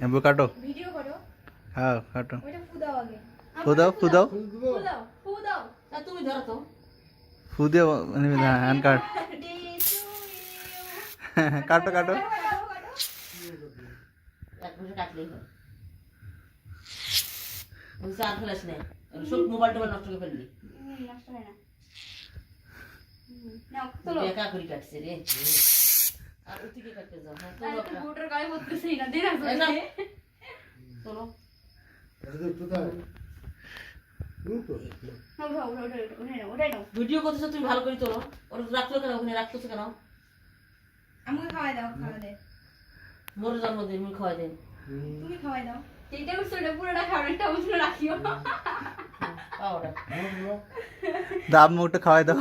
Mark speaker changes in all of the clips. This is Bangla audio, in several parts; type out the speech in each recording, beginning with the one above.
Speaker 1: এমবু কাটো
Speaker 2: ভিডিও করো
Speaker 1: হ্যাঁ কাটো
Speaker 2: ওইটা ফু দাও আগে
Speaker 1: ফু দাও ফু দাও
Speaker 2: ফু দাও
Speaker 3: তা তুমি ধরো তো
Speaker 1: ফু দিয়ে হ্যান্ড কাট কাটো কাটো
Speaker 3: এক বছর কাটলেই হয় বলছি আর ফেলাস নাই সব মোবাইল টোবাইল নষ্ট করে ফেললি
Speaker 2: নষ্ট হয় না নাও চলো
Speaker 3: একা করে কাটছে রে আর ওদিকে কাটতে যাও হ্যাঁ
Speaker 2: আরে
Speaker 3: চলো
Speaker 2: তো গোটার গায়ে বলতেছেই না দেনা
Speaker 3: এই নাও। চলো
Speaker 2: ওটাই নাও
Speaker 3: ভিডিও করতেছো তুমি ভালো করে তোলো ওর রাখলো কেন ওখানে রাখতেছো কেন
Speaker 2: আমাকে খাওয়াই দাও খাওয়া দে
Speaker 3: মোর জন্মদিন আমি খাওয়াই দেন
Speaker 2: তুমি খাওয়াই দাও যেটা করছো ওটা পুরোটা খাওয়ার একটা অংশ রাখিও
Speaker 3: পাওটা
Speaker 1: দাম মুখটা খাওয়াই দাও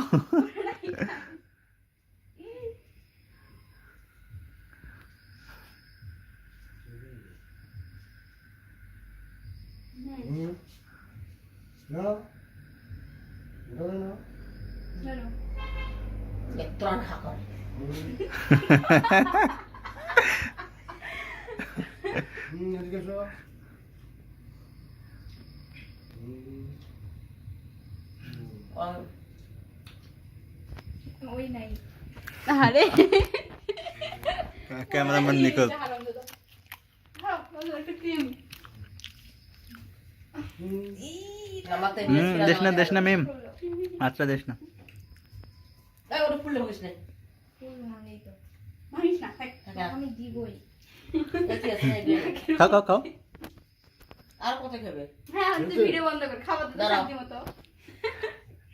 Speaker 2: চলো
Speaker 3: ত্রাণ হাকর
Speaker 2: ওই নাই
Speaker 4: আরে
Speaker 1: ক্যামেরাম্যান নিকল
Speaker 3: আমাতে
Speaker 1: দেশ না মেম আচ্ছা দেশ না
Speaker 3: এই ওটা ফুললে হোস না
Speaker 2: মানিস না আমি দিবই
Speaker 3: দেখি আছে না এগুলো।
Speaker 1: খাও খাও খাও
Speaker 3: আর কত খাবে
Speaker 2: হ্যাঁ তুই ভিডিও বন্ধ কর খাবার দিতে
Speaker 3: দাঁড়াও।
Speaker 2: শান্তি মতো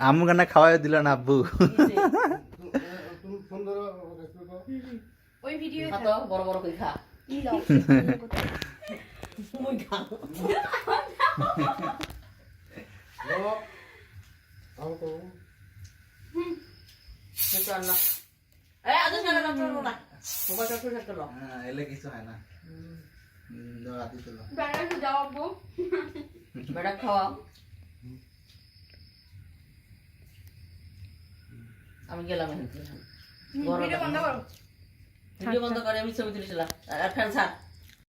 Speaker 1: আম্মু কেন খাওয়াই দিল না আব্বু
Speaker 3: নিচে।
Speaker 2: ওই ভিডিও
Speaker 3: খা তো বড় বড় করে খা
Speaker 2: ই দাও
Speaker 3: মুই খা চল না এই আজ না না না মোবাইল টা শেষ করো
Speaker 1: হ্যাঁ এলে কিছু হয় না রাতি চলো
Speaker 2: বেড়া তো যাও আব্বু
Speaker 3: বেটা খাওয়া আমি গেলাম এখন
Speaker 2: ভিডিও বন্ধ করো
Speaker 3: ভিডিও বন্ধ করে আমি ছবি তুলেছিলাম আর ফ্যান ছাড়